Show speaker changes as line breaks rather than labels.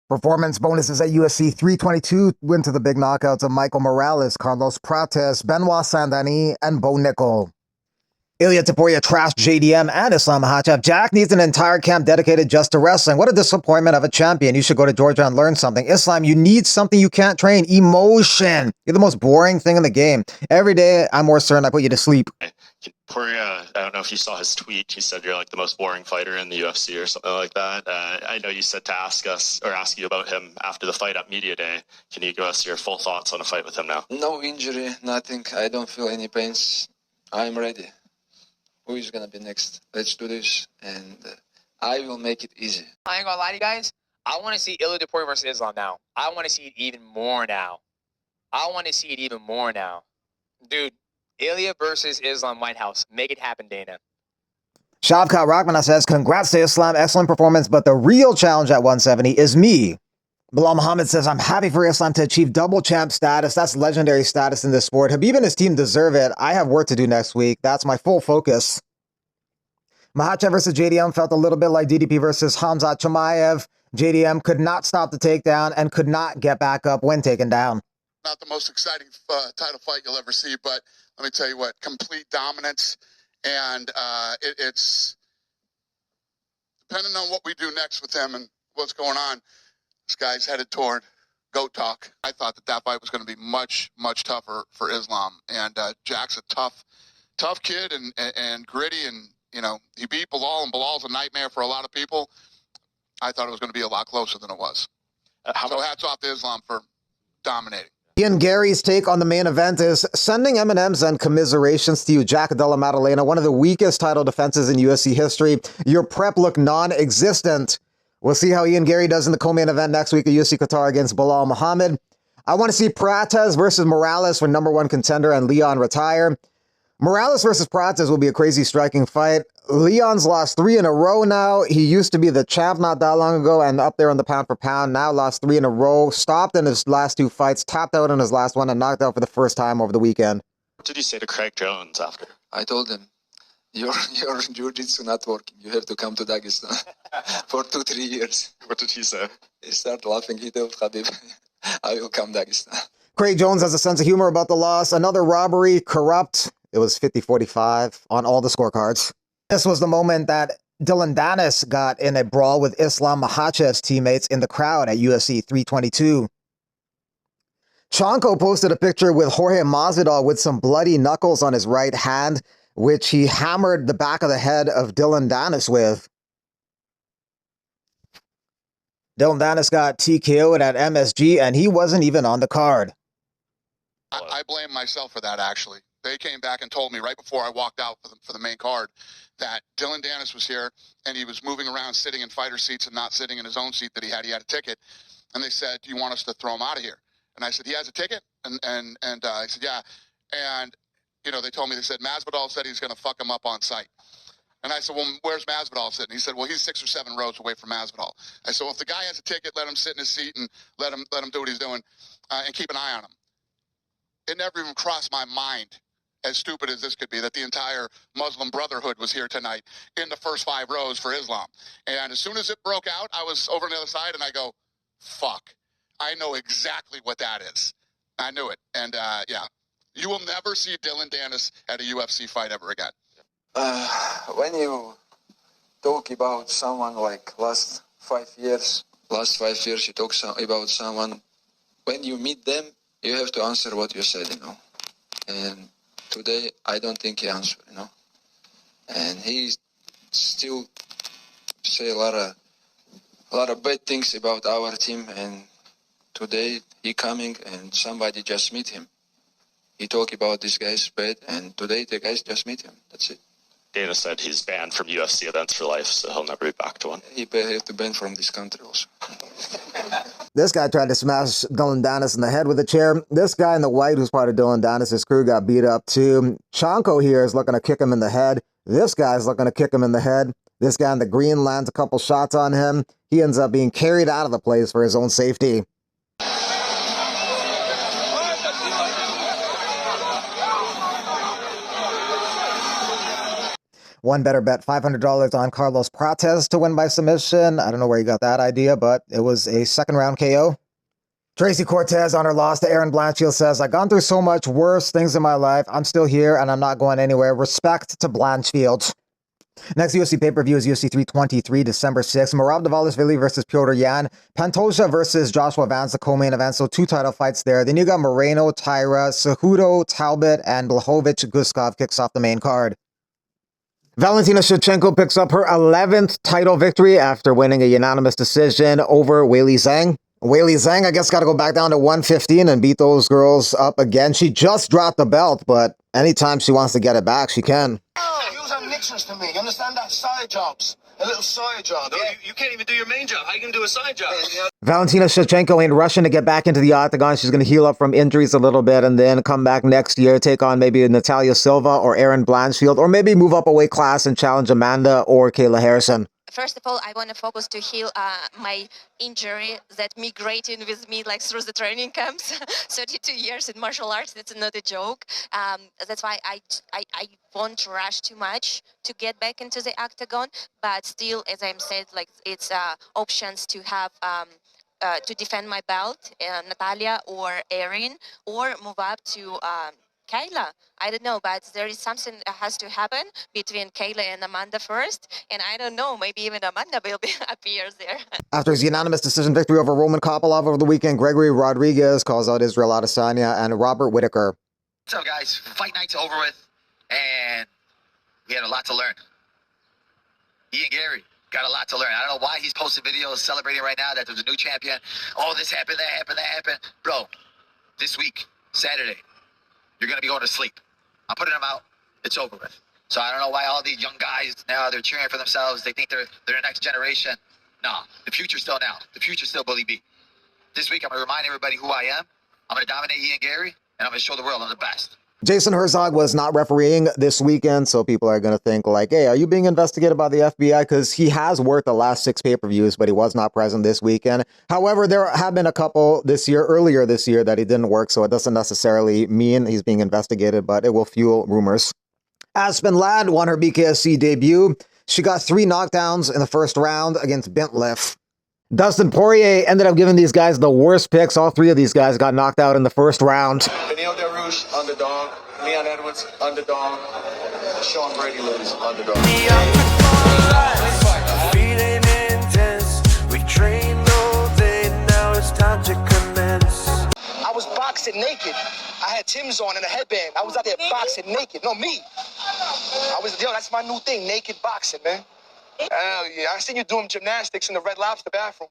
Performance bonuses at UFC 322 win to the big knockouts of Michael Morales, Carlos Prates, Benoit Saint-Denis, and Bo Nickel. Ilya Taporia trashed JDM and Islam Makhachev. Jack needs an entire camp dedicated just to wrestling. What a disappointment of a champion. You should go to Georgia and learn something. Islam, you need something you can't train. Emotion. You're the most boring thing in the game. Every day, I'm more certain I put you to sleep.
Taporia, I don't know if you saw his tweet. He said you're like the most boring fighter in the UFC or something like that. I know you said to ask you about him after the fight at Media Day. Can you give us your full thoughts on a fight with him now?
No injury, nothing. I don't feel any pains. I'm ready. Who is going to be next? Let's do this, and I will make it easy.
I ain't going to lie to you guys. I want to see Ilya Taporia versus Islam now. I want to see it even more now. Dude, Ilya versus Islam White House. Make it happen, Dana.
Shavkat Rakhmonov says, congrats to Islam, excellent performance, but the real challenge at 170 is me. Bilal Muhammad says, I'm happy for Islam to achieve double champ status. That's legendary status in this sport. Habib and his team deserve it. I have work to do next week. That's my full focus. Makhachev versus JDM felt a little bit like DDP versus Hamzat Chimaev. JDM could not stop the takedown and could not get back up when taken down.
Not the most exciting title fight you'll ever see, but let me tell you what, complete dominance. And it's depending on what we do next with him and what's going on. This guy's headed toward GOAT talk. I thought that fight was going to be much, much tougher for Islam. And Jack's a tough kid and gritty. And, you know, he beat Bilal, and Bilal's a nightmare for a lot of people. I thought it was going to be a lot closer than it was. So hats off to Islam for dominating.
Ian Gary's take on the main event is sending M&Ms and commiserations to you, Jack Della Maddalena, one of the weakest title defenses in UFC history. Your prep looked non-existent. We'll see how Ian Gary does in the co-main event next week at UFC Qatar against Bilal Muhammad. I want to see Prates versus Morales for #1 contender and Leon retire. Morales versus Prates will be a crazy striking fight. Leon's lost 3 in a row now. He used to be the champ not that long ago and up there on the pound for pound. Now lost 3 in a row. Stopped in his last 2 fights. Tapped out in his last one and knocked out for the first time over the weekend.
What did you say to Craig Jones after?
I told him, your jiu-jitsu not working. You have to come to Dagestan for 2-3 years.
What did he say?
He started laughing. He told Khabib, I will come Dagestan.
Craig Jones has a sense of humor about the loss. Another robbery, corrupt. It was 50-45 on all the scorecards. This was the moment that Dillon Danis got in a brawl with Islam Makhachev's teammates in the crowd at UFC 322. Shevchenko posted a picture with Jorge Masvidal with some bloody knuckles on his right hand, which he hammered the back of the head of Dillon Danis with. Dillon Danis got TKO'd at MSG, and he wasn't even on the card.
I blame myself for that, actually. They came back and told me right before I walked out for the main card that Dillon Danis was here, and he was moving around sitting in fighter seats and not sitting in his own seat that he had. He had a ticket. And they said, do you want us to throw him out of here? And I said, he has a ticket? And I said, yeah. And, you know, they told me, they said, Masvidal said he's going to fuck him up on site. And I said, well, where's Masvidal sitting? He said, well, he's 6 or 7 rows away from Masvidal. I said, well, if the guy has a ticket, let him sit in his seat and let him do what he's doing and keep an eye on him. It never even crossed my mind, as stupid as this could be, that the entire Muslim Brotherhood was here tonight in the first 5 rows for Islam. And as soon as it broke out, I was over on the other side, and I go, fuck. I know exactly what that is. I knew it. And, yeah, you will never see Dillon Danis at a UFC fight ever again.
When you talk about someone like last 5 years, you talk about someone, when you meet them, you have to answer what you said, you know. And today, I don't think he answered, you know. And he still say a lot of bad things about our team. And today, he coming and somebody just meet him. He talk about this guy's bad, and today the guys just meet him. That's it.
Dana said he's banned from UFC events for life, so he'll never be back to one.
He have to ban from this country also.
This guy tried to smash Dillon Danis in the head with a chair. This guy in the white, who's part of Dillon Danis' crew, got beat up too. Shevchenko here is looking to kick him in the head. This guy's looking to kick him in the head. This guy in the green lands a couple shots on him. He ends up being carried out of the place for his own safety. One better bet, $500 on Carlos Prates to win by submission. I don't know where you got that idea, but it was a second round KO. Tracy Cortez on her loss to Erin Blanchfield says, I've gone through so much worse things in my life. I'm still here and I'm not going anywhere. Respect to Blanchfield. Next UFC pay-per-view is UFC 323, December 6th. Merab Dvalishvili versus Piotr Yan. Pantoja versus Joshua Vance, the co-main event. So 2 title fights there. Then you got Moreno, Tyra, Cejudo, Talbot, and Blachowicz Guskov kicks off the main card. Valentina Shevchenko picks up her 11th title victory after winning a unanimous decision over Weili Zhang. Weili Zhang, I guess, got to go back down to 115 and beat those girls up again. She just dropped the belt, but anytime she wants to get it back, she can.
Those are mixers to me. You understand that? Side jobs. A little side job. No, you can't even do your main job. How you going to do a side job?
Valentina Shevchenko ain't rushing to get back into the Octagon. She's going to heal up from injuries a little bit and then come back next year, take on maybe Natalia Silva or Erin Blanchfield, or maybe move up a weight class and challenge Amanda or Kayla Harrison.
First of all, I want to focus to heal my injury that migrated with me like through the training camps. 32 years in martial arts, that's not a joke. That's why I won't rush too much to get back into the octagon. But still, as I said, like it's options to have to defend my belt, Natalia or Erin, or move up to Kayla. I don't know, but there is something that has to happen between Kayla and Amanda first, and I don't know, maybe even Amanda will appear there.
After his unanimous decision victory over Roman Kopylov over the weekend, Gregory Rodriguez calls out Israel Adesanya and Robert Whittaker.
What's up, guys? Fight night's over with, and we had a lot to learn. Ian Gary got a lot to learn. I don't know why he's posting videos celebrating right now that there's a new champion. Oh, this happened, that happened, that happened. Bro, this week, Saturday, you're going to be going to sleep. I'm putting them out. It's over with. So I don't know why all these young guys now, they're cheering for themselves. They think they're the next generation. No, the future's still now. The future's still Bully B. This week, I'm going to remind everybody who I am. I'm going to dominate Ian Gary, and I'm going to show the world I'm the best.
Jason Herzog was not refereeing this weekend, so people are going to think like, hey, are you being investigated by the FBI? Because he has worked the last 6 pay-per-views, but he was not present this weekend. However, there have been a couple earlier this year, that he didn't work, so it doesn't necessarily mean he's being investigated, but it will fuel rumors. Aspen Ladd won her BKFC debut. She got 3 knockdowns in the first round against Bintliff. Dustin Poirier ended up giving these guys the worst picks. All 3 of these guys got knocked out in the first round.
Benil Dariush, underdog. Leon Edwards, underdog. Sean Brady lose, underdog.
Feeling intense. We trained all day, now it's time to commence.
I was boxing naked. I had Tim's on and a headband. I was out there boxing naked. No, me. That's my new thing, naked boxing, man. Hell yeah. I seen you doing gymnastics in the Red Lobster bathroom.